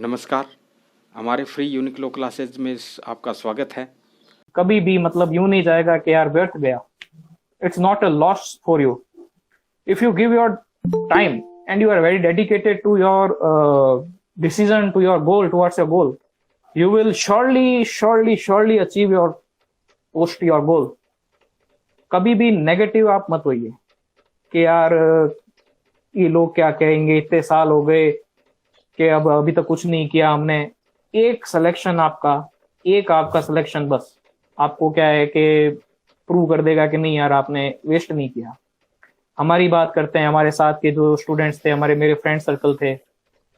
नमस्कार। हमारे free Uniqlo classes में आपका स्वागत है। कभी भी मतलब यूं नहीं जाएगा कि यार व्यर्थ गया. It's not a loss for you. If you give your time and you are very dedicated to your decision, to your goal, towards your goal, you will surely achieve your post your goal. कभी भी negative आप मत होइए कि यार ये लोग क्या कहेंगे, इतने साल हो गए कि अब अभी तक कुछ नहीं किया हमने. एक सिलेक्शन आपका, एक आपका सिलेक्शन बस आपको क्या है कि प्रूव कर देगा कि नहीं यार आपने वेस्ट नहीं किया. हमारी बात करते हैं, हमारे साथ के जो स्टूडेंट्स थे, मेरे फ्रेंड सर्कल थे,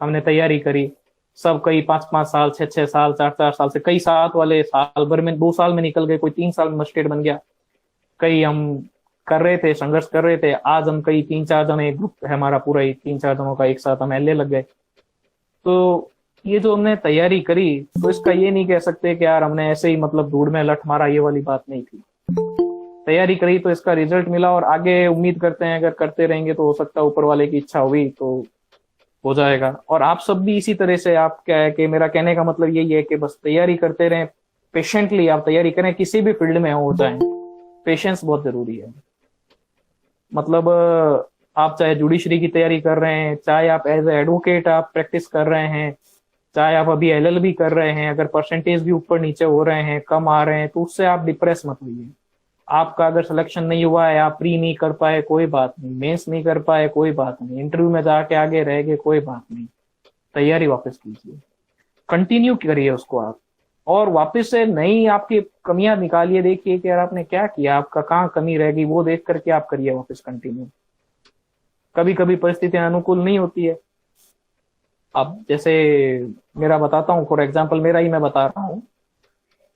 हमने तैयारी करी. सब कई 5-5 साल, 6-6 साल, 4-4 साल से, कई साथ वाले साल भर में 2 साल में निकल गए, कोई 3 साल में मस्टेड बन गया. कई हम कर रहे थे, संघर्ष कर रहे थे. आज हम कई 3-4 जने, एक ग्रुप है हमारा पूरा ही 3-4 जनों का, एक साथ हम एलए लग गए. तो ये जो हमने तैयारी करी, तो इसका ये नहीं कह सकते कि यार हमने ऐसे ही मतलब धूड़ में लठ मारा, ये वाली बात नहीं थी. तैयारी करी तो इसका रिजल्ट मिला, और आगे उम्मीद करते हैं अगर करते रहेंगे तो हो सकता है ऊपर वाले की इच्छा हुई तो हो जाएगा. और आप सब भी इसी तरह से, आप क्या है कि मेरा कहने का मतलब यही है कि बस तैयारी करते रहें, पेशेंटली आप तैयारी करें, किसी भी फील्ड में हो जाए, पेशेंस बहुत जरूरी है. मतलब आप चाहे जुडिशरी की तैयारी कर रहे हैं, चाहे आप एज ए एडवोकेट आप प्रैक्टिस कर रहे हैं, चाहे आप अभी एलएलबी कर रहे हैं, अगर परसेंटेज भी ऊपर नीचे हो रहे हैं, कम आ रहे हैं, तो उससे आप डिप्रेस मत होइए. आपका अगर सिलेक्शन नहीं हुआ है, आप प्री नहीं कर पाए, कोई बात नहीं. मेंस नहीं कर पाए, कोई बात नहीं. इंटरव्यू में जाके आगे रह गए, कोई बात नहीं. तैयारी वापस कीजिए, कंटिन्यू करिए उसको आप, और वापस से नई आपकी कमियां निकालिए. देखिए कि यार आपने क्या किया, आपका कहाँ कमी रह गई, वो देख करके आप करिए वापस कंटिन्यू. कभी कभी परिस्थितियां अनुकूल नहीं होती है. अब जैसे मेरा बताता हूँ, फॉर एग्जाम्पल मेरा ही मैं बता रहा हूँ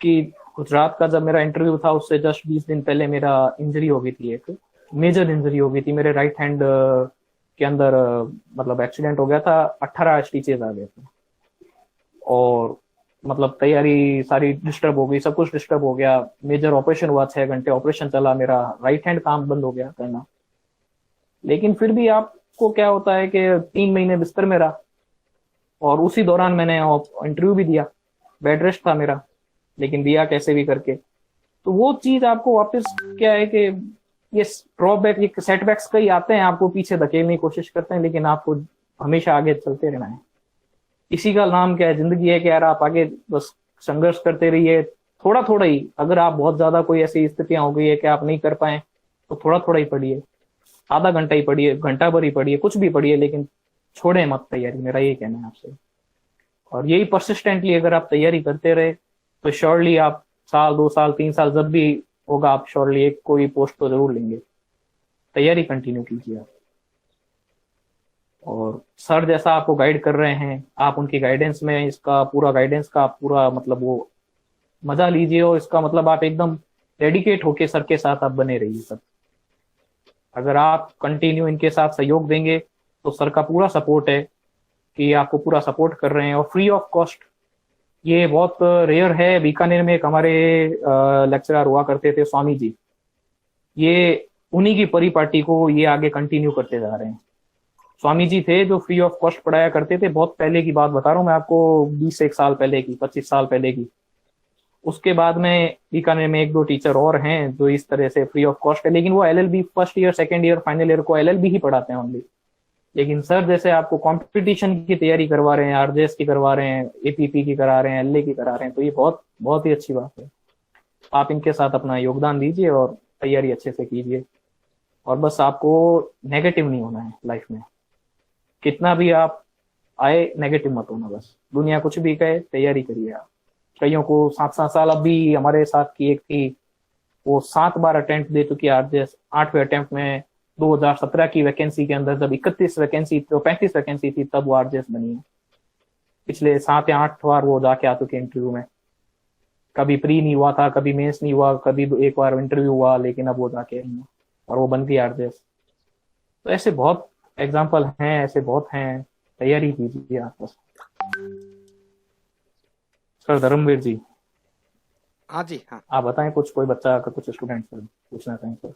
कि गुजरात का जब मेरा इंटरव्यू था, उससे जस्ट 20 दिन पहले मेरा इंजरी हो गई थी, एक मेजर इंजरी हो गई थी मेरे राइट हैंड के अंदर. मतलब एक्सीडेंट हो गया था, 18 स्टिचेज आ गए थे, और मतलब तैयारी सारी डिस्टर्ब हो गई, सब कुछ डिस्टर्ब हो गया. मेजर ऑपरेशन हुआ, 6 घंटे ऑपरेशन चला, मेरा राइट हैंड काम बंद हो गया करना. लेकिन फिर भी आपको क्या होता है कि 3 महीने बिस्तर में रहा, और उसी दौरान मैंने इंटरव्यू भी दिया. बेड रेस्ट था मेरा, लेकिन दिया कैसे भी करके. तो वो चीज आपको वापस क्या है कि ये ड्रॉबैक, ये सेटबैक्स कई आते हैं, आपको पीछे धकेलने की कोशिश करते हैं, लेकिन आपको हमेशा आगे चलते रहना है. इसी का नाम क्या है, जिंदगी है कि यार आप आगे बस संघर्ष करते रहिए. थोड़ा थोड़ा ही, अगर आप बहुत ज्यादा कोई ऐसी स्थितियां हो गई है कि आप नहीं कर पाए, तो थोड़ा थोड़ा ही पढ़िए. आधा घंटा ही पढ़िए, घंटा भर ही पढ़िए, कुछ भी पढ़िए, लेकिन छोड़े मत तैयारी. मेरा यही कहना है आपसे. और यही परसिस्टेंटली अगर आप तैयारी करते रहे, तो श्योरली आप साल, 2 साल, 3 साल जब भी होगा, आप श्योरली एक कोई पोस्ट तो जरूर लेंगे. तैयारी कंटिन्यू कीजिए आप. और सर जैसा आपको गाइड कर रहे हैं, आप उनकी गाइडेंस में, इसका पूरा गाइडेंस का आप पूरा मतलब वो मजा लीजिए, और इसका मतलब आप एकदम डेडिकेट होके सर के साथ आप बने रहिए सब. अगर आप कंटिन्यू इनके साथ सहयोग देंगे, तो सर का पूरा सपोर्ट है कि आपको पूरा सपोर्ट कर रहे हैं, और फ्री ऑफ कॉस्ट. ये बहुत रेयर है. बीकानेर में एक हमारे लेक्चरर हुआ करते थे, स्वामी जी. ये उन्हीं की परिपाटी को ये आगे कंटिन्यू करते जा रहे हैं. स्वामी जी थे जो फ्री ऑफ कॉस्ट पढ़ाया करते थे. बहुत पहले की बात बता रहा हूँ मैं आपको, 20 एक साल पहले की, 25 साल पहले की. उसके बाद में बीकानेर में 1-2 टीचर और हैं जो इस तरह से फ्री ऑफ कॉस्ट है, लेकिन वो LLB first year, second year, final year को एलएलबी ही पढ़ाते हैं ओनली. लेकिन सर जैसे आपको कंपटीशन की तैयारी करवा रहे हैं, आरजेएस की करवा रहे हैं, एपीपी की करा रहे हैं, एलए की करा रहे हैं, तो ये बहुत बहुत ही अच्छी बात है. आप इनके साथ अपना योगदान दीजिए और तैयारी अच्छे से कीजिए. और बस आपको नेगेटिव नहीं होना है लाइफ में. कितना भी आप आए, नेगेटिव मत होना. बस दुनिया कुछ भी कहे, तैयारी करिए आप. कईयों को 7-7 साल, अभी हमारे साथ की एक थी, वो 7 बार अटेम्प्ट दे चुकी है आरजेएस. 8वें अटेम्प्ट में 2017 की वैकेंसी के अंदर जब 31 वैकेंसी, तो 35 वैकेंसी थी, तब वो आरजेएस बनी है. पिछले 7 या 8 बार वो जाके आ चुके इंटरव्यू में. कभी प्री नहीं हुआ था, कभी मेंस नहीं हुआ, कभी एक बार इंटरव्यू हुआ, लेकिन अब वो जाके आई हैं और वो बन गई आरजेएस. तो ऐसे बहुत एग्जाम्पल हैं, ऐसे बहुत हैं. तैयारी कीजिए आप बस. सर धर्मवीर जी, हाँ जी, हाँ। आप बताएं कुछ, कोई बच्चा का, कुछ स्टूडेंट सर पूछना चाहें सर.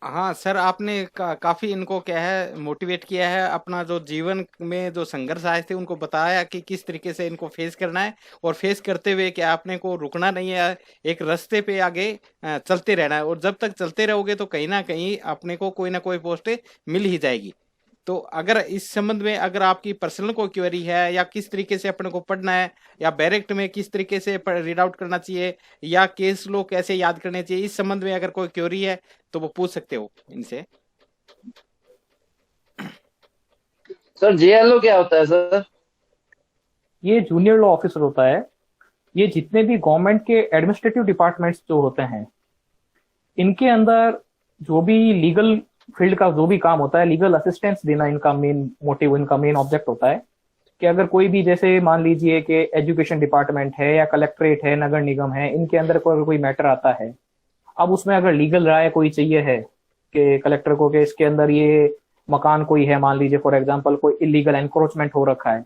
हाँ सर, आपने काफी इनको क्या है मोटिवेट किया है, अपना जो जीवन में जो संघर्ष आए थे उनको बताया कि किस तरीके से इनको फेस करना है, और फेस करते हुए कि आपने को रुकना नहीं है, एक रास्ते पे आगे चलते रहना है, और जब तक चलते रहोगे तो कहीं ना कहीं अपने को कोई ना कोई पोस्ट मिल ही जाएगी। तो अगर इस संबंध में अगर आपकी पर्सनल कोई क्वेरी है, या किस तरीके से अपने को पढ़ना है, या डायरेक्ट में किस तरीके से रीड आउट करना चाहिए, या केस लो कैसे याद करने चाहिए, इस संबंध में अगर कोई क्वेरी है तो वो पूछ सकते हो इनसे। सर जेएलओ क्या होता है सर? ये जूनियर लॉ ऑफिसर होता है। ये जितने भी गवर्नमेंट के एडमिनिस्ट्रेटिव डिपार्टमेंट्स जो होते हैं, इनके अंदर जो भी लीगल फील्ड का जो भी काम होता है, लीगल असिस्टेंस देना इनका मेन मोटिव, इनका मेन ऑब्जेक्ट होता है। कि अगर कोई भी, जैसे मान लीजिए कि एजुकेशन डिपार्टमेंट है या कलेक्ट्रेट है, नगर निगम है, इनके अंदर कोई मैटर आता है, अब उसमें अगर लीगल राय कोई चाहिए है कि कलेक्टर को कि इसके अंदर ये मकान कोई है, मान लीजिए फॉर एग्जांपल कोई इलीगल एनक्रोचमेंट हो रखा है,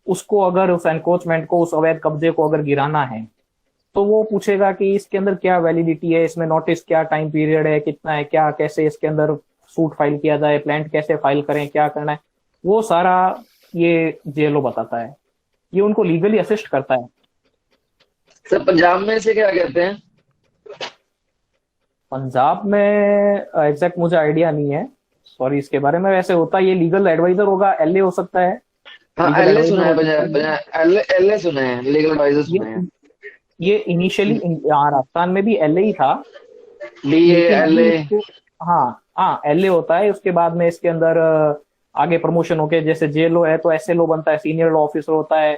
उसको अगर उस एनक्रोचमेंट को, उस अवैध कब्जे को अगर गिराना है, तो वो पूछेगा कि इसके अंदर क्या वैलिडिटी है, इसमें नोटिस क्या टाइम पीरियड है, कितना है, क्या कैसे इसके अंदर सूट फाइल किया जाए, प्लांट कैसे फाइल करें, क्या करना है, वो सारा ये जेएलओ बताता है। ये उनको लीगली असिस्ट करता है। सर पंजाब में इसे क्या कहते हैं? पंजाब में एग्जैक्ट मुझे आइडिया नहीं है, सॉरी इसके बारे में। वैसे होता ये लीगल एडवाइजर होगा, एलए हो सकता है। हाँ लीगल एलए सुना है, एडवाइजर पंजाब एलए सुना है, लीगल एडवाइजर सुना है। ये इनिशियली यहाँ राजस्थान में भी एलए ही था, डीए लेकिन अभी एलए। इसको, हाँ हाँ एलए होता है। उसके बाद में इसके अंदर आगे प्रमोशन होके, जैसे जेएलओ है तो एसएलओ बनता है, सीनियर लॉ ऑफिसर होता है।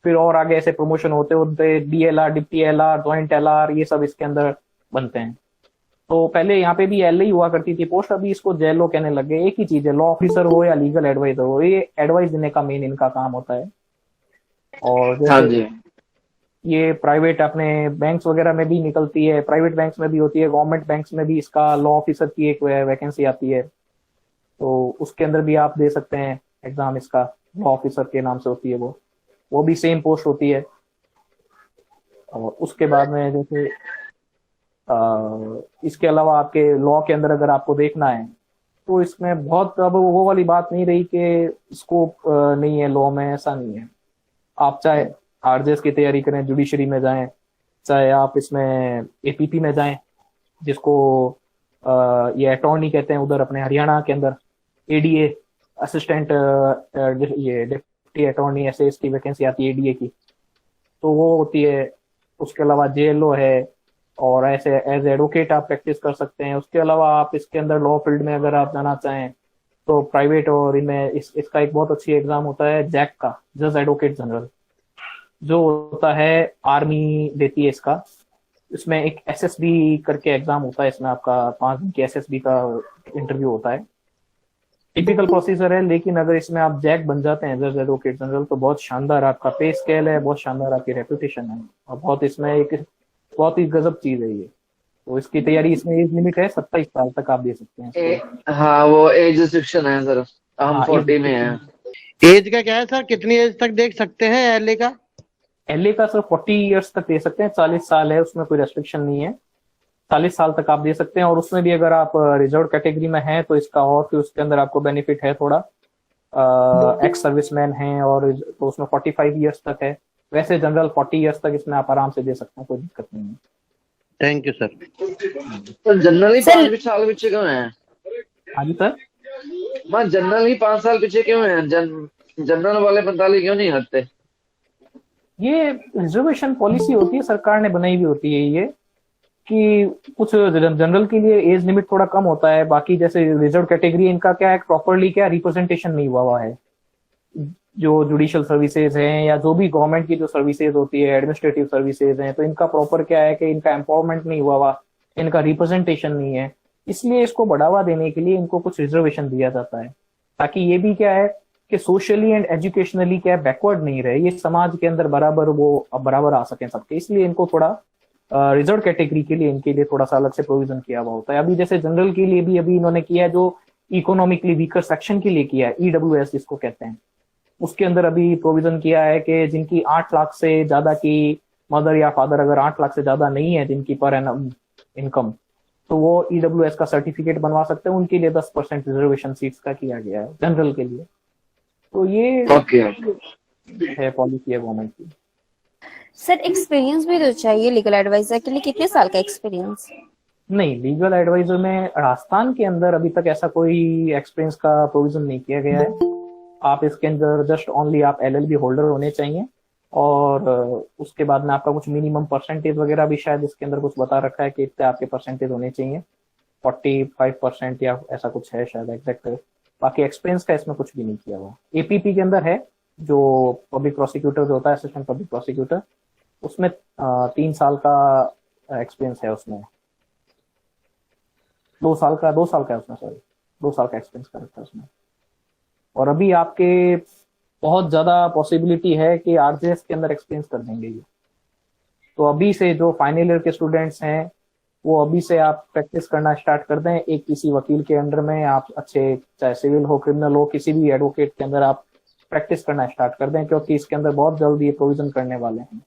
फिर और आगे ऐसे प्रमोशन होते होते DLR, deputy LR, joint LR, ये सब इसके अंदर बनते हैं। तो पहले यहाँ पे भी एलए ही हुआ करती थी पोस्ट, अभी इसको जेएलओ कहने लगे। एक ही चीज है, लॉ ऑफिसर हो या लीगल एडवाइजर हो, ये एडवाइस देने का मेन इनका काम होता है। और हाँ जैसे जी। ये प्राइवेट अपने बैंक्स वगैरह में भी निकलती है, प्राइवेट बैंक्स में भी होती है, गवर्नमेंट बैंक्स में भी इसका लॉ ऑफिसर की एक वैकेंसी आती है, तो उसके अंदर भी आप दे सकते हैं एग्जाम। इसका लॉ ऑफिसर के नाम से होती है, वो भी सेम पोस्ट होती है। और उसके बाद में जैसे इसके अलावा आपके लॉ के अंदर अगर आपको देखना है, तो इसमें बहुत अब वो वाली बात नहीं रही कि स्कोप नहीं है लॉ में, ऐसा नहीं है। आप चाहे आरजेएस की तैयारी करें, जुडिशरी में जाएं, चाहे आप इसमें एपीपी में जाएं, जिसको ये अटॉर्नी कहते हैं उधर अपने हरियाणा के अंदर, एडीए असिस्टेंट, ये डिप्टी अटॉर्नी, ऐसे इसकी वैकेंसी आती है एडीए की, तो वो होती है। उसके अलावा जेएलओ है, और ऐसे एज एडवोकेट आप प्रैक्टिस कर सकते हैं। उसके अलावा आप इसके अंदर लॉ फील्ड में अगर आप जाना चाहें तो प्राइवेट, और इनमें इसका एक बहुत अच्छी एग्जाम होता है जैक का, जज एडवोकेट जनरल, जो होता है आर्मी देती है इसका। इसमें एक एसएसबी करके एग्जाम होता है, इसमें आपका 5 दिन की एसएसबी का इंटरव्यू होता है। टिपिकल प्रोसीजर है, लेकिन अगर इसमें आप जैक बन जाते हैं, जज एडवोकेट जनरल, तो बहुत शानदार आपका पे स्केल है, बहुत शानदार आपकी रेपुटेशन है, और बहुत इसमें एक बहुत ही गजब चीज है ये। तो इसकी तैयारी, इसमें एज लिमिट है 27 साल तक आप दे सकते हैं इसको। हाँ वो एज रिस्ट्रिक्शन है सर, हम हाँ 40 में हैं। एज का क्या है सर, कितनी एज तक देख सकते हैं एलए का? एलए का सर 40 ईयर्स तक दे सकते हैं, 40 साल है, उसमें कोई रेस्ट्रिक्शन नहीं है, 40 साल तक आप दे सकते हैं। और उसमें भी अगर आप रिजर्व कैटेगरी में हैं तो इसका और फिर उसके अंदर आपको बेनिफिट है थोड़ा, एक्स सर्विसमैन हैं और तो उसमें 45 ईयर्स तक है। वैसे जनरल 40 ईयर्स तक इसमें आप आराम से दे सकते हैं, कोई दिक्कत नहीं है। Thank you sir. तो जनरली 5 साल पीछे क्यों है? हाँ जी सर। मैं जनरल ही 5 साल पीछे क्यों है? जनरल वाले 45 क्यों नहीं हटते? ये रिजर्वेशन पॉलिसी होती है, सरकार ने बनाई हुई होती है ये, कि कुछ जनरल के लिए एज लिमिट थोड़ा कम होता है। बाकी जैसे रिजर्व कैटेगरी, इनका क्या है, प्रॉपरली क्या रिप्रेजेंटेशन नहीं हुआ है। जो जुडिशियल सर्विसेज हैं या जो भी गवर्नमेंट की जो सर्विसेज होती है, एडमिनिस्ट्रेटिव सर्विसेज हैं, तो इनका प्रॉपर क्या है कि इनका एम्पावरमेंट नहीं हुआ, इनका रिप्रेजेंटेशन नहीं है। इसलिए इसको बढ़ावा देने के लिए इनको कुछ रिजर्वेशन दिया जाता है, ताकि ये भी क्या है कि सोशली एंड एजुकेशनली क्या बैकवर्ड नहीं रहे, ये समाज के अंदर बराबर आ सकें सबके। इसलिए इनको थोड़ा रिजर्व कैटेगरी के लिए, इनके लिए थोड़ा सा अलग से प्रोविजन किया हुआ होता है। अभी जैसे जनरल के लिए भी अभी इन्होंने किया है, जो इकोनॉमिकली वीकर सेक्शन के लिए किया है, ईडब्ल्यूएस जिसको कहते हैं, उसके अंदर अभी प्रोविजन किया है कि जिनकी 8 लाख से ज्यादा की मदर या फादर, अगर 8 लाख से ज्यादा नहीं है जिनकी पर एनम इनकम, तो वो EWS का सर्टिफिकेट बनवा सकते हैं, उनके लिए 10% रिजर्वेशन सीट्स का किया गया है जनरल के लिए। तो ये ओके। है पॉलिसी है गवर्नमेंट की। सर एक्सपीरियंस भी तो चाहिए लीगल एडवाइजर के लिए, कितने साल का एक्सपीरियंस? नहीं, लीगल एडवाइजर में राजस्थान के अंदर अभी तक ऐसा कोई एक्सपीरियंस का प्रोविजन नहीं किया गया है। आप इसके अंदर जस्ट ओनली आप LLB होल्डर होने चाहिए, और उसके बाद में आपका कुछ मिनिमम परसेंटेज वगैरह भी शायद इसके अंदर कुछ बता रखा है कि इतने आपके परसेंटेज होने चाहिए, 45% या ऐसा कुछ है शायद एग्जैक्ट। बाकी एक्सपीरियंस का इसमें कुछ भी नहीं किया हुआ। APP के अंदर है, जो पब्लिक प्रोसिक्यूटर जो होता है, असिस्टेंट पब्लिक प्रोसिक्यूटर, उसमें 3 साल का एक्सपीरियंस है, उसमें 2 साल का है उसमें, सॉरी 2 साल का एक्सपीरियंस कर रखा है उसमें। और अभी आपके बहुत ज्यादा पॉसिबिलिटी है कि RJS के अंदर एक्सपीरियंस कर देंगे ये। तो अभी से जो फाइनल ईयर के स्टूडेंट्स हैं, वो अभी से आप प्रैक्टिस करना स्टार्ट कर दें। एक किसी वकील के अंडर में आप अच्छे, चाहे सिविल हो, क्रिमिनल हो, किसी भी एडवोकेट के अंदर आप प्रैक्टिस करना स्टार्ट कर दें, क्योंकि इसके अंदर बहुत जल्द ये प्रोविजन करने वाले हैं।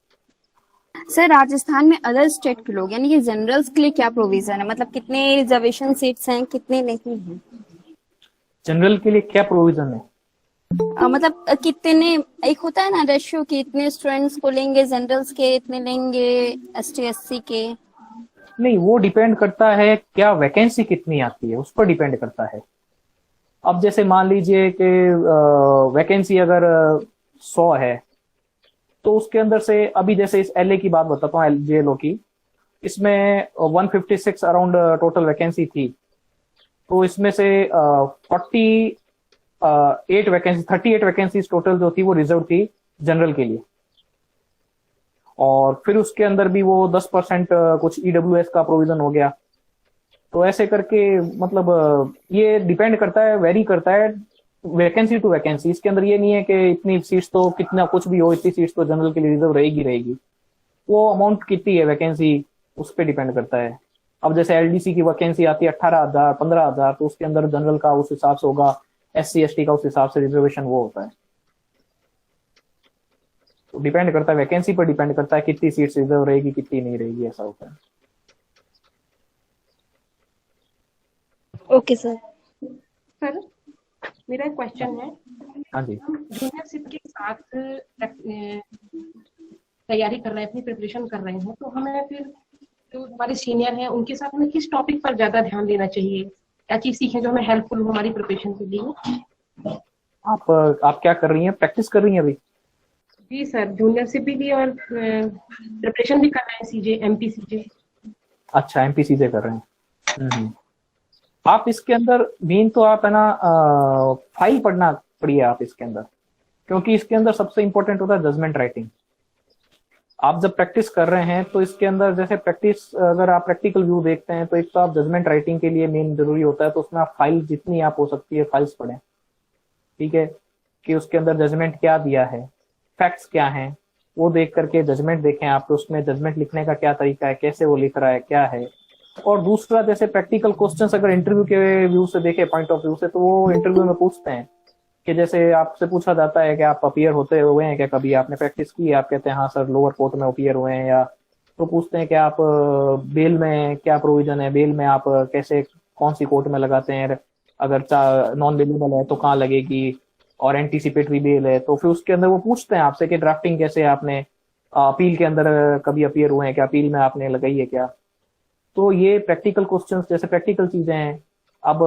सर राजस्थान में अदर स्टेट के लोग यानी कि जनरल्स के लिए क्या प्रोविजन है, मतलब कितने रिजर्वेशन सीट्स हैं, कितने नहीं हैं? जनरल के लिए क्या प्रोविजन है? मतलब कितने, एक होता है ना रेशियो कि इतने स्टूडेंट्स को लेंगे जनरल्स के, इतने लेंगे ST SC के। नहीं, वो डिपेंड करता है क्या वैकेंसी कितनी आती है, उस पर डिपेंड करता है। अब जैसे मान लीजिए कि वैकेंसी अगर 100 है, तो उसके अंदर से अभी जैसे इस LA की बात बताता हूँ, JLO की, इसमें 156 अराउंड टोटल वैकेंसी थी। तो इसमें से 38 वैकेंसीज टोटल जो थी वो रिजर्व थी जनरल के लिए। और फिर उसके अंदर भी वो 10% कुछ EWS का प्रोविजन हो गया। तो ऐसे करके मतलब ये डिपेंड करता है, वेरी करता है वैकेंसी टू वैकेंसी। इसके अंदर ये नहीं है कि इतनी सीट्स तो कितना कुछ भी हो, इतनी सीट्स तो जनरल के लिए रिजर्व रहेगी। वो अमाउंट कितनी है वैकेंसी, उस पर डिपेंड करता है। अब जैसे LDC की वैकेंसी आती है 18,000 15,000, तो उसके अंदर जनरल का उस हिसाब से होगा, SC ST का उस हिसाब से रिजर्वेशन वो होता है। तो डिपेंड करता है, वैकेंसी पर डिपेंड करता है कितनी सीट्स रिजर्व रहेगी, कितनी नहीं रहेगी, ऐसा होता है। Okay sir. सर मेरा एक क्वेश्चन है। हाँ जी। हम जूनियरशिप के साथ तैयारी कर रहे हैं, अपनी प्रिपरेशन कर रहे हैं, तो हमें फिर जो हमारे सीनियर हैं उनके साथ हमें किस टॉपिक पर ज्यादा ध्यान देना चाहिए, क्या चीज सीखें जो हमें हेल्पफुल हो हमारी प्रिपरेशन के लिए? आप क्या कर रही हैं, प्रैक्टिस कर रही हैं अभी? जी सर, जूनियरशिप भी और प्रिपरेशन भी कर रहे हैं, CJ MP CJ। अच्छा, MPCJ कर रहे हैं। आप इसके अंदर मेन तो आप है ना फाइल पढ़ना पड़िए आप इसके अंदर, क्योंकि इसके अंदर सबसे इंपॉर्टेंट होता है जजमेंट राइटिंग। आप जब प्रैक्टिस कर रहे हैं तो इसके अंदर जैसे प्रैक्टिस, अगर आप प्रैक्टिकल व्यू देखते हैं तो एक तो आप जजमेंट राइटिंग के लिए मेन जरूरी होता है, तो उसमें आप फाइल जितनी आप हो सकती है फाइल्स पढ़ें, ठीक है, कि उसके अंदर जजमेंट क्या दिया है, फैक्ट्स क्या हैं, वो देख करके जजमेंट देखें आप, तो उसमें जजमेंट लिखने का क्या तरीका है, कैसे वो लिख रहा है, क्या है। और दूसरा जैसे प्रैक्टिकल क्वेश्चंस अगर इंटरव्यू के व्यू से देखे, पॉइंट ऑफ व्यू से, तो वो इंटरव्यू में पूछते हैं कि जैसे आपसे पूछा जाता है कि आप अपीयर होते हुए हैं क्या, कभी आपने प्रैक्टिस की है, आप कहते हैं हाँ सर लोअर कोर्ट में अपीयर हुए हैं, या तो पूछते हैं कि आप बेल में क्या प्रोविजन है, बेल में आप कैसे कौन सी कोर्ट में लगाते हैं, अगर नॉन बेलेबल है तो कहाँ लगेगी, और एंटीसिपेटरी बेल है तो फिर उसके अंदर वो पूछते हैं आपसे कि ड्राफ्टिंग कैसे आपने, अपील के अंदर कभी अपीयर हुए हैं क्या, अपील में आपने लगाई है क्या। तो ये प्रैक्टिकल क्वेश्चंस जैसे प्रैक्टिकल चीजें हैं। अब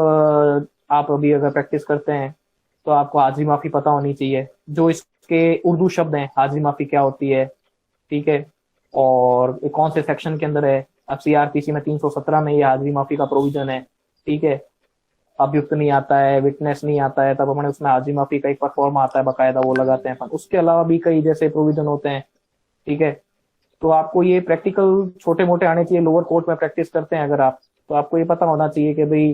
आप अभी अगर प्रैक्टिस करते हैं तो आपको हाजिरी माफी पता होनी चाहिए, जो इसके उर्दू शब्द हैं, हाजिरी माफी क्या होती है, ठीक है, और कौन से सेक्शन के अंदर है। अब CRPC में 317 में ये हाजिरी माफी का प्रोविजन है, ठीक है। अभियुक्त नहीं आता है, विटनेस नहीं आता है, तब अपने उसमें हाजिरी माफी का एक परफॉर्म आता है बाकायदा, वो लगाते हैं अपन। उसके अलावा भी कई जैसे प्रोविजन होते हैं, ठीक है। तो आपको ये प्रैक्टिकल छोटे मोटे आने चाहिए। लोअर कोर्ट में प्रैक्टिस करते हैं अगर आप, तो आपको ये पता होना चाहिए कि भाई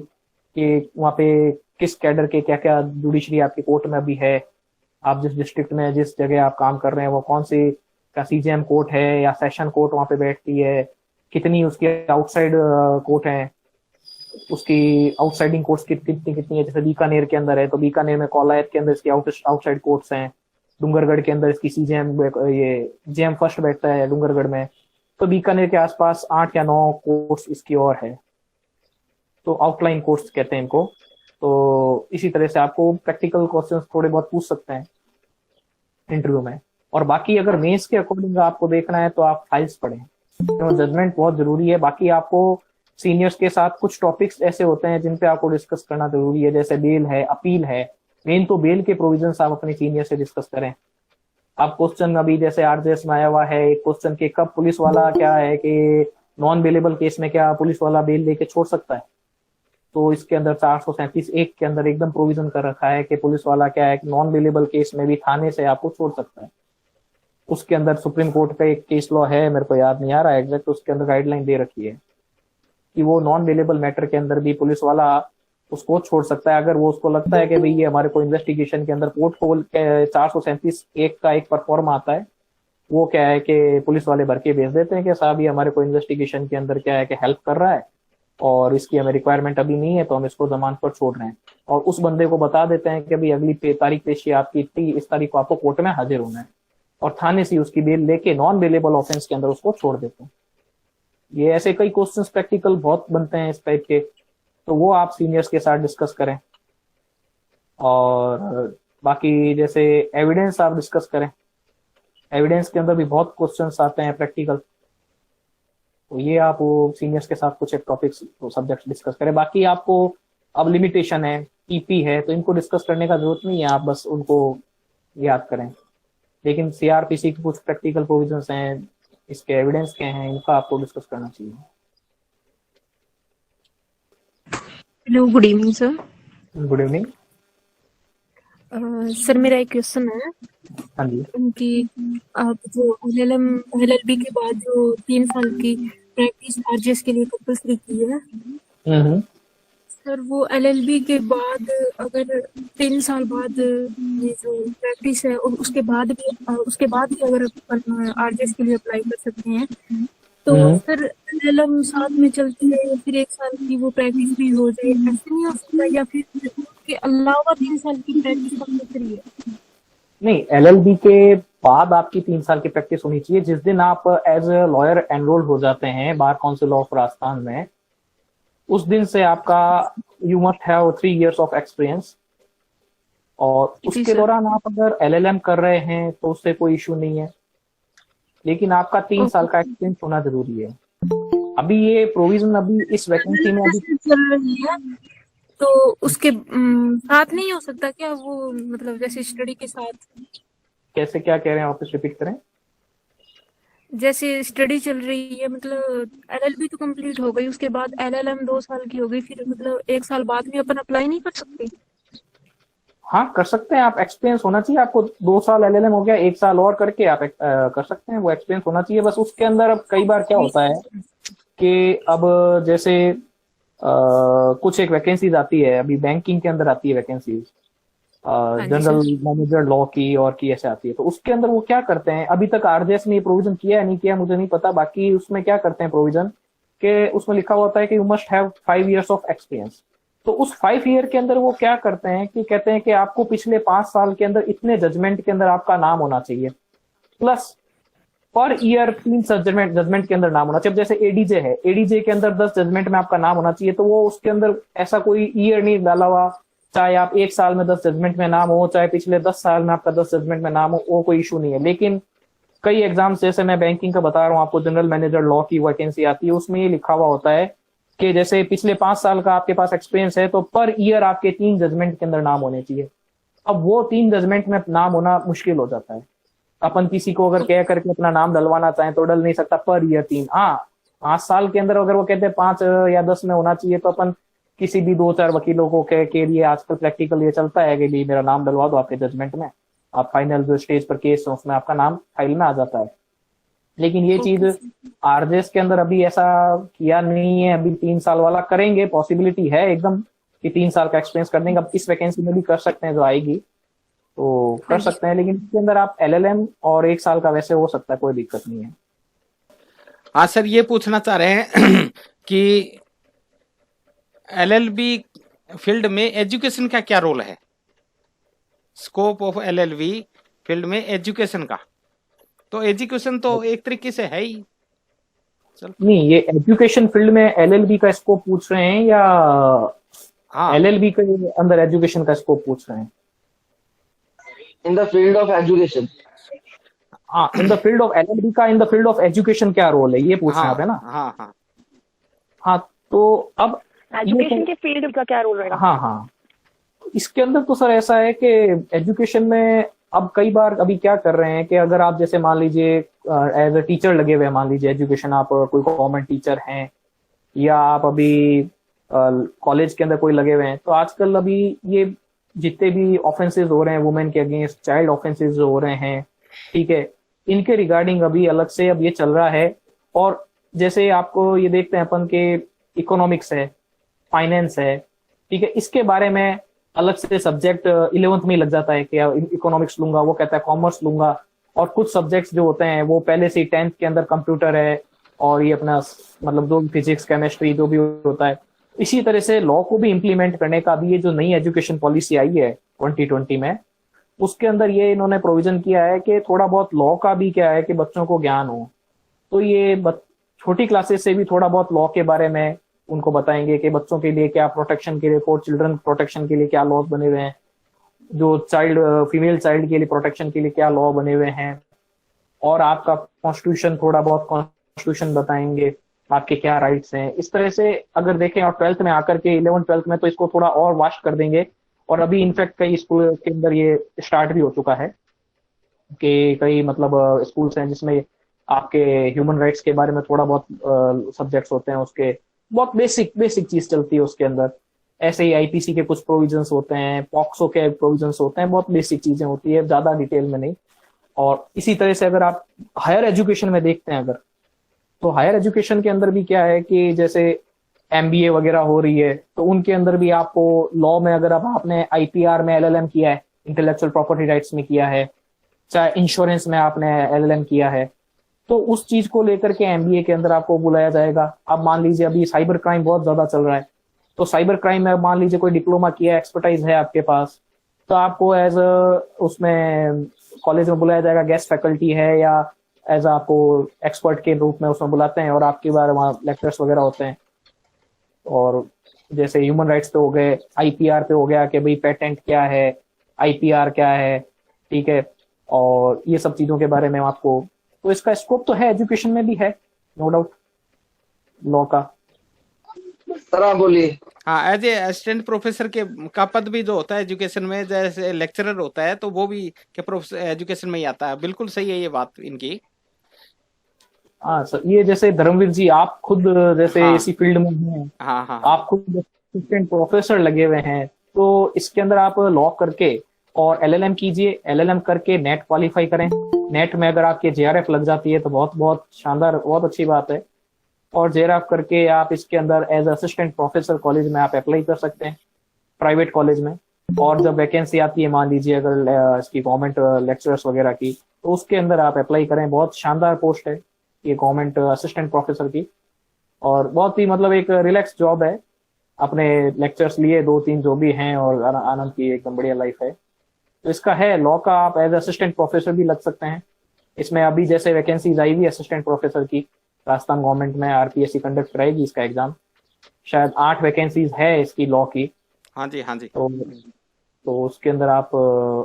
कि वहाँ पे किस कैडर के क्या क्या जुडिशरी आपके कोर्ट में अभी है, आप जिस डिस्ट्रिक्ट में जिस जगह आप काम कर रहे हैं वो कौन सी का CJM कोर्ट है या सेशन कोर्ट वहाँ पे बैठती है, कितनी उसकी आउटसाइड कोर्ट है, उसकी आउटसाइडिंग कोर्ट्स कितनी है। जैसे बीकानेर के अंदर है तो बीकानेर में कौलायत के अंदर इसकी आउटसाइड कोर्ट्स हैं, डूंगरगढ़ के अंदर इसकी ये JM फर्स्ट बैठता है डूंगरगढ़ में। तो बीकानेर के आसपास 8 या 9 कोर्ट्स इसकी और है। तो आउटलाइन कोर्स कहते हैं इनको। तो इसी तरह से आपको प्रैक्टिकल क्वेश्चंस थोड़े बहुत पूछ सकते हैं इंटरव्यू में। और बाकी अगर मेंस के अकॉर्डिंग आपको देखना है तो आप फाइल्स पढ़ें, तो जजमेंट बहुत जरूरी है। बाकी आपको सीनियर्स के साथ कुछ टॉपिक्स ऐसे होते हैं जिन पे आपको डिस्कस करना जरूरी है, जैसे बेल है, अपील है। मेन तो बेल के प्रोविजंस आप अपने सीनियर से डिस्कस करें। आप क्वेश्चन अभी जैसे आरजेएस में आया हुआ है एक क्वेश्चन के कब पुलिस वाला क्या है कि नॉन बेलेबल केस में क्या पुलिस वाला बेल लेके छोड़ सकता है, तो इसके अंदर 437(1) के अंदर एकदम प्रोविजन कर रखा है कि पुलिस वाला क्या है नॉन बेलेबल केस में भी थाने से आपको छोड़ सकता है। उसके अंदर सुप्रीम कोर्ट का एक केस लॉ है, मेरे को याद नहीं आ रहा है एग्जैक्ट, उसके अंदर गाइडलाइन दे रखी है कि वो नॉन बेलेबल मैटर के अंदर भी पुलिस वाला उसको छोड़ सकता है अगर वो उसको लगता है कि भाई ये हमारे को इन्वेस्टिगेशन के अंदर कोर्ट को 437(1) का एक परफॉर्म आता है, वो क्या है कि पुलिस वाले भर के भेज देते हैं कि साहब ये हमारे को इन्वेस्टिगेशन के अंदर क्या है कि हेल्प कर रहा है और इसकी हमें रिक्वायरमेंट अभी नहीं है तो हम इसको जमानत पर छोड़ रहे हैं। और उस बंदे को बता देते हैं कि भाई अगली तारीख पेशी आपकी इतनी, इस तारीख को आपको कोर्ट में हाजिर होना है, और थाने से उसकी बेल लेके नॉन बेलेबल ऑफेंस के अंदर उसको छोड़ देते हैं। ये ऐसे कई क्वेश्चंस प्रैक्टिकल बहुत बनते हैं इस टाइप के, तो वो आप सीनियर्स के साथ डिस्कस करें। और बाकी जैसे एविडेंस आप डिस्कस करें, एविडेंस के अंदर भी बहुत क्वेश्चंस आते हैं प्रैक्टिकल, तो ये आप वो सीनियर्स के साथ कुछ एक टॉपिक्स सब्जेक्ट डिस्कस करें। बाकी आपको अब लिमिटेशन है, टीपी है, तो इनको डिस्कस करने का जरूरत नहीं है, आप बस उनको याद करें। लेकिन सीआरपीसी की कुछ प्रैक्टिकल प्रोविजंस हैं, इसके एविडेंस क्या हैं, इनका आपको डिस्कस करना चाहिए। Hello, good evening sir. Good evening. Sir मेरा एक क्वेश्चन है हाँ जी। कि आप जो एलएलबी के बाद जो 3 साल की प्रैक्टिस आरजेएस के लिए कंपल्सरी की है, सर वो एलएलबी के बाद अगर 3 साल बाद ये जो प्रैक्टिस है और उसके बाद भी अगर अपन आरजेएस के लिए अप्लाई कर सकते हैं तो फिर एलएलएम साथ में चलती है या फिर 1 साल की वो प्रैक्टिस भी हो जाए, ऐसे नहीं हो सकता? या फिर उसके अलावा 3 साल की प्रैक्टिस कंपल्सरी है? नहीं, एलएलबी के बाद आपकी 3 साल की प्रैक्टिस होनी चाहिए। जिस दिन आप एज ए लॉयर एनरोल हो जाते हैं बार काउंसिल ऑफ राजस्थान में, उस दिन से आपका you must have 3 years of experience. और उसके दौरान आप अगर एलएलएम कर रहे हैं तो उससे कोई इशू नहीं है, लेकिन आपका 3 साल का एक्सपीरियंस होना जरूरी है। अभी ये प्रोविजन अभी इस वैकेंसी में अभी चल रही है, तो उसके साथ नहीं हो सकता क्या वो, मतलब जैसे स्टडी के साथ? कैसे, क्या कह रहे हैं, वापस रिपीट करें। जैसे स्टडी चल रही है, मतलब एलएलबी तो कंप्लीट हो गई, उसके बाद एलएलएम 2 साल की हो गई, फिर मतलब 1 साल बाद भी अपन अप्लाई नहीं कर सकते? हाँ, कर सकते हैं आप। एक्सपीरियंस होना चाहिए आपको। 2 साल एलएलएम हो गया, 1 साल और करके आप कर सकते हैं। वो एक्सपीरियंस होना चाहिए बस। उसके अंदर अब कई बार क्या होता है कि अब जैसे कुछ एक वैकेंसीज आती है, अभी बैंकिंग के अंदर आती है वैकेंसीज, जनरल मैनेजर लॉ की और की ऐसे आती है, तो उसके अंदर वो क्या करते हैं, अभी तक आरजेएस ने ये प्रोविजन किया है नहीं किया मुझे नहीं पता, बाकी उसमें क्या करते हैं प्रोविजन के उसमें लिखा होता है कि you must have 5 years of experience. तो उस 5 year के अंदर वो क्या करते हैं कि कहते हैं कि आपको पिछले 5 साल के अंदर इतने जजमेंट के अंदर आपका नाम होना चाहिए, प्लस पर ईयर 3 जजमेंट के अंदर नाम होना चाहिए। अब जैसे एडीजे है, एडीजे के अंदर 10 जजमेंट में आपका नाम होना चाहिए, तो वो उसके अंदर ऐसा कोई ईयर नहीं डाला हुआ, चाहे आप 1 साल में 10 जजमेंट में नाम हो, चाहे पिछले 10 साल में आपका 10 जजमेंट में नाम हो, वो कोई इशू नहीं है। लेकिन कई एग्जाम्स, जैसे मैं बैंकिंग का बता रहा हूँ आपको, जनरल मैनेजर लॉ की वैकेंसी आती है, उसमें ये लिखा हुआ होता है कि जैसे पिछले 5 साल का आपके पास एक्सपीरियंस है तो पर ईयर आपके 3 जजमेंट के अंदर नाम होने चाहिए। अब वो 3 जजमेंट में नाम होना मुश्किल हो जाता है। अपन किसी को अगर कह करके अपना नाम डलवाना चाहें तो डल नहीं सकता पर ईयर 3। हाँ, 5 साल के अंदर अगर वो कहते हैं 5 या 10 में होना चाहिए, तो अपन किसी भी 2-4 वकीलों को कह के लिए आजकल प्रैक्टिकल ये चलता है कि भी मेरा नाम डलवा दो आपके जजमेंट में, आप फाइनल जो स्टेज पर केस है उसमें आपका नाम फाइल में आ जाता है। लेकिन ये चीज आरजेएस के अंदर अभी ऐसा किया नहीं है। अभी 3 साल वाला करेंगे, पॉसिबिलिटी है एकदम कि 3 साल का एक्सपीरियंस कर देंगे। अब इस वैकेंसी में भी कर सकते हैं, जो आएगी तो कर सकते हैं, लेकिन इसके अंदर आप एलएलएम और 1 साल का वैसे हो सकता है, कोई दिक्कत नहीं है। हाँ सर, ये पूछना चाह रहे हैं कि एलएलबी फील्ड में एजुकेशन का क्या रोल है, स्कोप ऑफ एलएलबी फील्ड में एजुकेशन का। तो एजुकेशन तो एक तरीके से है ही। चल नहीं, ये एजुकेशन फील्ड में एलएलबी का स्कोप पूछ रहे हैं या हाँ एलएलबी के अंदर एजुकेशन का स्कोप पूछ रहे हैं? In the field of education. हाँ, in the field of LLB का in the field of education क्या रोल है, ये पूछ रहे हैं आप, है ना? हाँ हाँ हाँ, तो अब एजुकेशन के फील्ड का क्या रोल रहेगा? हाँ हाँ, इसके अंदर तो सर ऐसा है कि एजुकेशन में अब कई बार अभी क्या कर रहे हैं कि अगर आप जैसे मान लीजिए एज अ टीचर लगे हुए हैं, मान लीजिए एजुकेशन, आप कोई गवर्नमेंट टीचर हैं या आप अभी कॉलेज के अंदर कोई लगे हुए हैं, तो आजकल अभी ये जितने भी ऑफेंसेस हो रहे हैं वुमेन के अगेंस्ट, चाइल्ड ऑफेंसेस जो हो रहे हैं, ठीक है, इनके रिगार्डिंग अभी अलग से अब ये चल रहा है। और जैसे आपको ये देखते हैं अपन के इकोनॉमिक्स है, फाइनेंस है, ठीक है, इसके बारे में अलग से सब्जेक्ट 11th में ही लग जाता है कि इकोनॉमिक्स लूंगा, वो कहता है कॉमर्स लूंगा। और कुछ सब्जेक्ट्स जो होते हैं वो पहले से ही 10th के अंदर कंप्यूटर है और ये अपना मतलब जो फिजिक्स केमिस्ट्री जो भी होता है। इसी तरह से लॉ को भी इम्प्लीमेंट करने का भी ये जो नई एजुकेशन पॉलिसी आई है 2020 में, उसके अंदर ये इन्होंने प्रोविजन किया है कि थोड़ा बहुत लॉ का भी क्या है कि बच्चों को ज्ञान हो। तो ये छोटी क्लासेस से भी थोड़ा बहुत लॉ के बारे में उनको बताएंगे कि बच्चों के लिए क्या प्रोटेक्शन के लिए, फॉर चिल्ड्रन प्रोटेक्शन के लिए क्या लॉज बने हुए हैं, जो फीमेल चाइल्ड के लिए प्रोटेक्शन के लिए क्या लॉ बने हुए हैं, और आपका कॉन्स्टिट्यूशन, थोड़ा बहुत कॉन्स्टिट्यूशन बताएंगे, आपके क्या राइट्स हैं। इस तरह से अगर देखें, और 12th में आकर के 11th-12th में तो इसको थोड़ा और वास्ट कर देंगे। और अभी इनफैक्ट कई स्कूल के अंदर ये स्टार्ट भी हो चुका है कि कई मतलब स्कूल्स हैं जिसमें आपके ह्यूमन राइट्स के बारे में थोड़ा बहुत सब्जेक्ट्स होते हैं, उसके बहुत बेसिक चीज चलती है उसके अंदर। ऐसे ही आईपीसी के कुछ प्रोविजंस होते हैं, पॉक्सो के प्रोविजंस होते हैं, बहुत बेसिक चीजें होती है, ज्यादा डिटेल में नहीं। और इसी तरह से अगर आप हायर एजुकेशन में देखते हैं अगर, तो हायर एजुकेशन के अंदर भी क्या है कि जैसे एमबीए वगैरह हो रही है, तो उनके अंदर भी आपको लॉ में अगर आपने आईपीआर में एलएलएम किया है, इंटेलेक्चुअल प्रॉपर्टी राइट्स में किया है, चाहे इंश्योरेंस में आपने एलएलएम किया है, तो उस चीज को लेकर के एमबीए के अंदर आपको बुलाया जाएगा। अब मान लीजिए अभी साइबर क्राइम बहुत ज्यादा चल रहा है, तो साइबर क्राइम में मान लीजिए कोई डिप्लोमा किया, एक्सपर्टाइज है आपके पास, तो आपको एज उसमें कॉलेज में बुलाया जाएगा, गेस्ट फैकल्टी है या एज आपको एक्सपर्ट के रूप में उसमें बुलाते हैं और आपके बारे में लेक्चर्स वगैरह होते हैं। और जैसे ह्यूमन राइट्स पे हो गए, आईपीआर पे हो गया कि भाई पेटेंट क्या है, आईपीआर क्या है, ठीक है, और ये सब चीजों के बारे में आपको, तो इसका स्कोप तो है, एजुकेशन में भी है, नो डाउट, लॉ का। सर आप बोलिए। हाँ, एज ए असिस्टेंट प्रोफेसर के का पद भी जो होता है एजुकेशन में, जैसे लेक्चरर होता है, तो वो भी के प्रोफेसर एजुकेशन में ही आता है। बिल्कुल सही है ये बात इनकी। हाँ सर, ये जैसे धर्मवीर जी आप खुद जैसे हाँ इसी फील्ड में हैं, हाँ हाँ आप खुद असिस्टेंट प्रोफेसर लगे हुए हैं, तो इसके अंदर आप लॉ करके और एलएलएम कीजिए, एलएलएम करके नेट क्वालिफाई करें। नेट में अगर आपके जेआरएफ लग जाती है तो बहुत बहुत शानदार, बहुत अच्छी बात है। और जेआरएफ करके आप इसके अंदर एज असिस्टेंट प्रोफेसर कॉलेज में आप अप्लाई कर सकते हैं, प्राइवेट कॉलेज में। और जब वैकेंसी आती है, मान लीजिए अगर इसकी गवर्नमेंट लेक्चरर्स वगैरह की, तो उसके अंदर आप अप्लाई करें। बहुत शानदार पोस्ट है ये गवर्नमेंट असिस्टेंट प्रोफेसर की, और बहुत ही मतलब एक रिलैक्स जॉब है। अपने लेक्चर्स लिए 2-3 जो भी हैं और आनंद की एकदम बढ़िया लाइफ है। तो इसका है लॉ का, आप एज असिस्टेंट प्रोफेसर भी लग सकते हैं इसमें। अभी जैसे वैकेंसीज आई हुई असिस्टेंट प्रोफेसर की, राजस्थान गवर्नमेंट में आरपीएससी कंडक्ट कराएगी इसका एग्जाम, शायद 8 वैकेंसीज है इसकी लॉ की। हाँ जी हाँ जी। तो उसके अंदर आप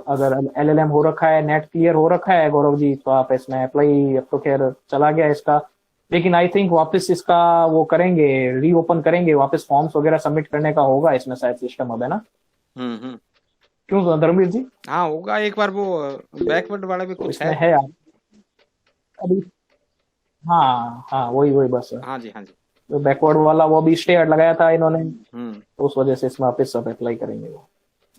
अगर एलएलएम हो रखा है, नेट क्लियर हो रखा है गौरव जी, तो आप इसमें अप्लाई, अब तो खैर चला गया इसका, लेकिन आई थिंक वापस इसका वो करेंगे, रीओपन करेंगे, वापस फॉर्म्स वगैरह सबमिट करने का होगा इसमें शायद सिस्टम अब, है ना? क्यों धर्मवीर जी? हाँ होगा, एक बार वो बैकवर्ड वाला भी तो कुछ इसमें है अभी। हाँ हाँ, वही बस। हाँ जी हाँ जी। तो बैकवर्ड वाला वो भी स्टे लगाया था इन्होंने, तो उस वजह से इसमें वापस सब अप्लाई करेंगे। वो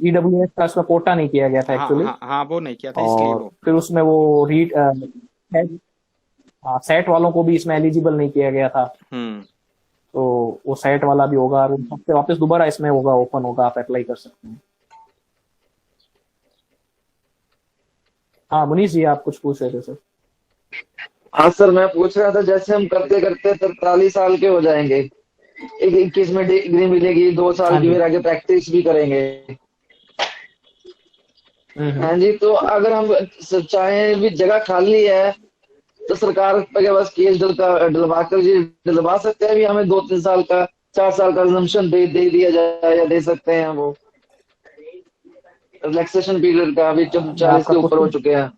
ईडब्ल्यूएस का उसमें कोटा नहीं किया गया था एक्चुअली। हाँ वो नहीं किया था इसलिए और वो फिर उसमें वो सेट वालों को भी इसमें एलिजिबल नहीं किया गया था। तो वो सेट वाला भी होगा, सबसे वापस दोबारा इसमें होगा, ओपन होगा, आप अप्लाई कर सकते हैं। हाँ मुनीष जी, आप कुछ पूछ रहे थे सर? हाँ सर, मैं पूछ रहा था, जैसे हम करते करते 43 साल के हो जाएंगे, 21 में डिग्री मिलेगी, 2 साल की फिर आगे प्रैक्टिस भी करेंगे। हाँ जी, तो अगर हम चाहे भी जगह खाली है तो सरकार के बस केस डलवा कर जी डलवा सकते हैं, अभी हमें 2-3 साल का 4 साल का रिजम्पशन दे दिया जाए, या दे सकते हैं वो रिलैक्सेशन पीरियड का, अभी जब 40 के ऊपर हो चुके हैं।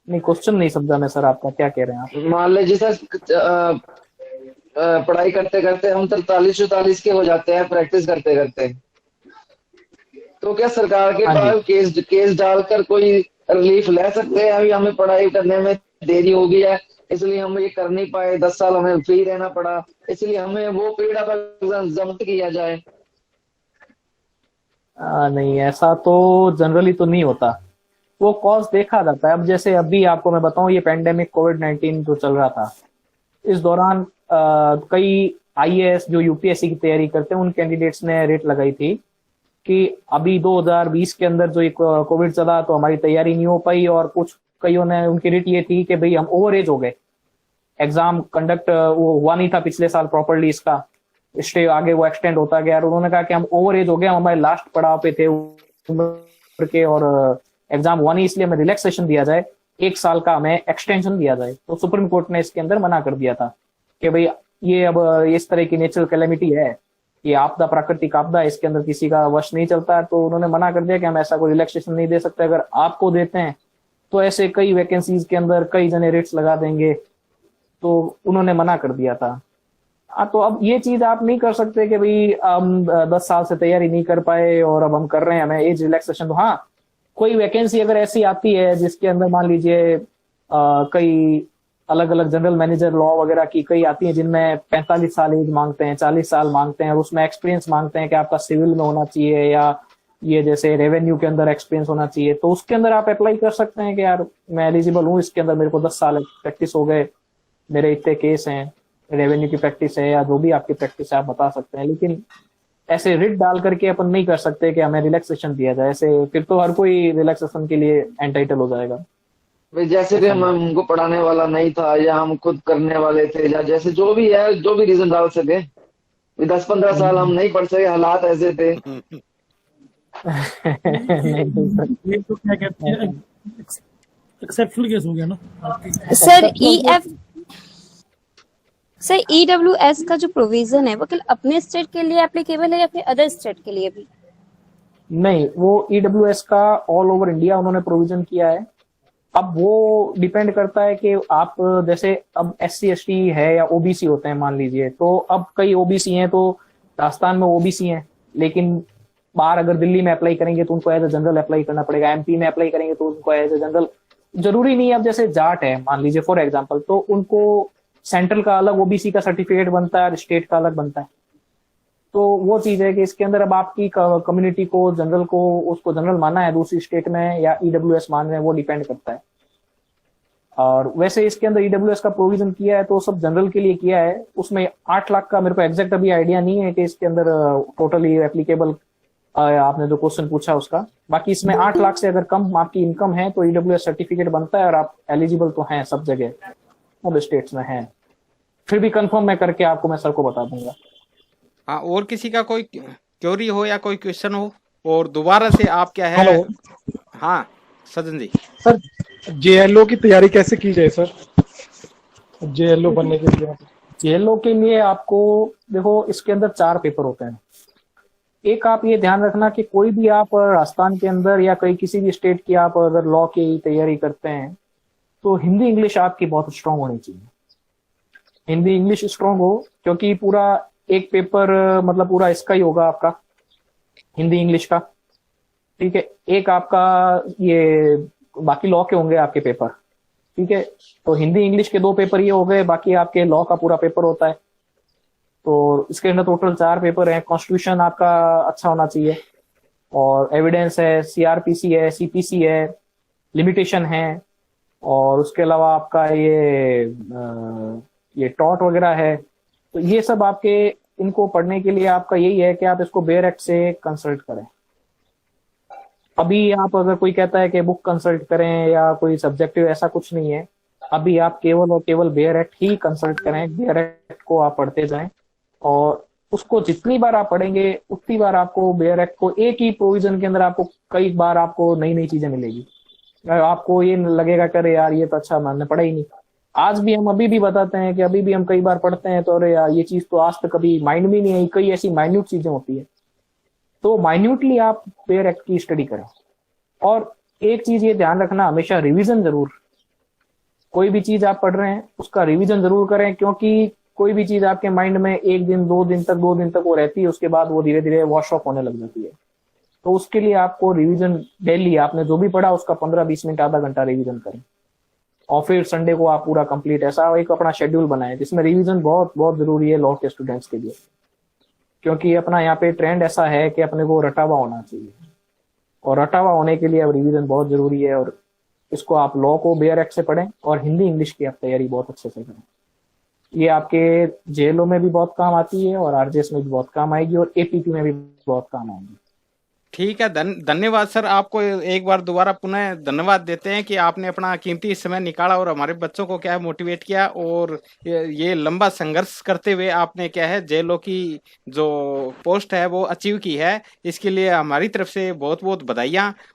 नहीं, क्वेश्चन नहीं समझा मैं सर आपका, क्या कह रहे हैं आप? मान लीजिए सर पढ़ाई करते करते हम 43-44 के हो जाते हैं प्रैक्टिस करते करते, तो क्या सरकार के हाँ जी। पास केस डालकर कोई रिलीफ ले सकते हैं? अभी हमें पढ़ाई करने में देरी हो गई है, इसलिए हम ये कर नहीं पाए, 10 साल हमें फ्री रहना पड़ा, इसलिए हमें वो पीरियड अब जब्त किया जाए। नहीं, ऐसा तो जनरली तो नहीं होता, वो कॉज देखा जाता है। अब जैसे अभी आपको मैं बताऊं, ये पेंडेमिक कोविड-19 जो चल रहा था, इस दौरान कई आईएएस जो यूपीएससी की तैयारी करते हैं उन कैंडिडेट्स ने रेट लगाई थी कि अभी 2020 के अंदर जो कोविड चला तो हमारी तैयारी नहीं हो पाई, और कुछ कईयों ने उनकी रेट ये थी कि भाई हम ओवर एज हो गए, एग्जाम कंडक्ट वो हुआ नहीं था पिछले साल प्रॉपरली, इसका स्टे आगे वो एक्सटेंड होता गया, और उन्होंने कहा कि हम ओवर एज हो गए, हम हमारे लास्ट पड़ाव पे थे उम्र के, और एग्जाम हुआ नहीं, इसलिए हमें रिलैक्सेशन दिया जाए, 1 साल का हमें एक्सटेंशन दिया जाए। तो सुप्रीम कोर्ट ने इसके अंदर मना कर दिया था कि भाई ये अब इस तरह की नेचुरल कैलेमिटी है, ये आपदा, प्राकृतिक आपदा, इसके अंदर किसी का वश नहीं चलता है, तो उन्होंने मना कर दिया कि हम ऐसा कोई रिलैक्सेशन नहीं दे सकते, अगर आपको देते हैं तो ऐसे कई वैकेंसीज के अंदर कई जने रेट्स लगा देंगे, तो उन्होंने मना कर दिया था। तो अब ये चीज आप नहीं कर सकते कि भाई हम 10 साल से तैयारी नहीं कर पाए और अब हम कर रहे हैं, हमें एज रिलैक्सेशन। तो हाँ, कोई वैकेंसी अगर ऐसी आती है जिसके अंदर मान लीजिए कई अलग अलग जनरल मैनेजर लॉ वगैरह की कई आती हैं जिनमें 45 साल एज मांगते हैं, 40 साल मांगते हैं, और उसमें एक्सपीरियंस मांगते हैं कि आपका सिविल में होना चाहिए या ये जैसे रेवेन्यू के अंदर एक्सपीरियंस होना चाहिए, तो उसके अंदर आप अप्लाई कर सकते हैं कि यार मैं एलिजिबल हूँ, इसके अंदर मेरे को 10 साल प्रैक्टिस हो गए, मेरे इतने केस हैं, रेवेन्यू की प्रैक्टिस है, या जो भी आपकी प्रैक्टिस है आप बता सकते हैं। लेकिन ऐसे रिट डाल करके अपन नहीं कर सकते कि हमें रिलैक्सेशन दिया जाए, ऐसे फिर तो हर कोई रिलैक्सेशन के लिए एंटाइटल हो जाएगा। भाई जैसे भी हमको पढ़ाने वाला नहीं था, या हम खुद करने वाले थे, या जैसे जो भी है, जो भी रीजन डाल सके, 10-15 साल हम नहीं पढ़ सके, हालात ऐसे थे। ये तो क्या कहते हैं, एक्सेप्शनल केस हो गया ना सर EWS का जो प्रोविजन है वो केवल अपने स्टेट के लिए एप्लीकेबल है या फिर अदर स्टेट के लिए भी? नहीं, वो EWS का ऑल ओवर इंडिया उन्होंने प्रोविजन किया है। अब वो डिपेंड करता है कि आप जैसे अब SC ST है या OBC होते हैं मान लीजिए, तो अब कई OBC हैं तो राजस्थान में OBC हैं, लेकिन बाहर अगर दिल्ली में अप्लाई करेंगे तो उनको एज ए जनरल अप्लाई करना पड़ेगा, MP में अप्लाई करेंगे तो उनको एज ए जनरल, जरूरी नहीं है। अब जैसे जाट है मान लीजिए फॉर एग्जाम्पल, तो उनको सेंट्रल का अलग OBC का सर्टिफिकेट बनता है और स्टेट का अलग बनता है। तो वो चीज है कि इसके अंदर अब आपकी कम्युनिटी को जनरल को उसको जनरल माना है दूसरी स्टेट में या EWS मान रहे हैं, वो डिपेंड करता है। और वैसे इसके अंदर EWS का प्रोविजन किया है तो सब जनरल के लिए किया है। उसमें 8 लाख का मेरे को एग्जैक्ट अभी आइडिया नहीं है कि इसके अंदर टोटली एप्लीकेबल आपने जो क्वेश्चन पूछा उसका, बाकी इसमें 8 लाख से अगर कम आपकी इनकम है तो EWS सर्टिफिकेट बनता है और आप एलिजिबल तो हैं, सब जगह सब स्टेट्स में हैं। फिर भी कंफर्म मैं करके आपको मैं सर को बता दूंगा। हाँ, और किसी का कोई क्वेरी हो या कोई क्वेश्चन हो, और दोबारा से आप क्या है? हेलो। हाँ सजन जी। सर JLO की तैयारी कैसे की जाए सर? JLO बनने के लिए? JLO के लिए आपको देखो इसके अंदर 4 पेपर होते हैं। एक आप ये ध्यान रखना कि कोई भी आप राजस्थान के अंदर या कहीं किसी भी स्टेट की आप अगर लॉ की तैयारी करते हैं तो हिंदी इंग्लिश आपकी बहुत स्ट्रांग होनी चाहिए। हिंदी इंग्लिश स्ट्रांग हो, क्योंकि पूरा एक पेपर मतलब पूरा इसका ही होगा आपका हिंदी इंग्लिश का, ठीक है। एक आपका ये बाकी लॉ के होंगे आपके पेपर, ठीक है। तो हिंदी इंग्लिश के 2 पेपर ये हो गए, बाकी आपके लॉ का पूरा पेपर होता है। तो इसके अंदर टोटल 4 पेपर हैं। कॉन्स्टिट्यूशन आपका अच्छा होना चाहिए, और एविडेंस है, CRPC है, CPC है, लिमिटेशन है, और उसके अलावा आपका ये टॉट वगैरह है। तो ये सब आपके इनको पढ़ने के लिए आपका यही है कि आप इसको बेयर एक्ट से कंसल्ट करें। अभी आप अगर कोई कहता है कि बुक कंसल्ट करें या कोई सब्जेक्टिव, ऐसा कुछ नहीं है। अभी आप केवल और केवल बेयर एक्ट ही कंसल्ट करें। बेयर एक्ट को आप पढ़ते जाएं, और उसको जितनी बार आप पढ़ेंगे उतनी बार आपको बेयर एक्ट को एक ही प्रोविजन के अंदर आपको कई बार आपको नई नई चीजें मिलेगी। आपको ये लगेगा करे यार ये तो अच्छा मैंने पढ़ा ही नहीं। आज भी हम अभी भी बताते हैं कि अभी भी हम कई बार पढ़ते हैं तो अरे यार ये चीज तो आज तक कभी माइंड में नहीं आई, कई ऐसी माइन्यूट चीजें होती है। तो माइन्यूटली आप पेयर एक्ट की स्टडी करें। और एक चीज ये ध्यान रखना, हमेशा रिवीजन जरूर, कोई भी चीज आप पढ़ रहे हैं उसका रिवीजन जरूर करें, क्योंकि कोई भी चीज आपके माइंड में एक दिन 2 दिन तक वो रहती है, उसके बाद वो धीरे धीरे वॉश ऑफ होने लग जाती है। तो उसके लिए आपको रिवीजन डेली, आपने जो भी पढ़ा उसका 15-20 मिनट आधा घंटा रिवीजन करें, और फिर संडे को आप पूरा कंप्लीट ऐसा एक अपना शेड्यूल बनाएं जिसमें रिवीजन बहुत बहुत जरूरी है लॉ के स्टूडेंट्स के लिए। क्योंकि अपना यहाँ पे ट्रेंड ऐसा है कि अपने को रटा हुआ होना चाहिए, और रटा हुआ होने के लिए अब रिवीजन बहुत जरूरी है। और इसको आप लॉ को बेयर एक्ट से पढ़ें और हिंदी इंग्लिश की आप तैयारी बहुत अच्छे से करें। ये आपके जेएलओ में भी बहुत काम आती है और आरजेएस में भी बहुत काम आएगी और एपीपी में भी बहुत काम आएगी। ठीक है, धन्यवाद सर। आपको एक बार दोबारा पुनः धन्यवाद देते हैं कि आपने अपना कीमती समय निकाला और हमारे बच्चों को क्या है मोटिवेट किया, और ये लंबा संघर्ष करते हुए आपने क्या है जेएलओ की जो पोस्ट है वो अचीव की है। इसके लिए हमारी तरफ से बहुत बहुत बधाइयाँ।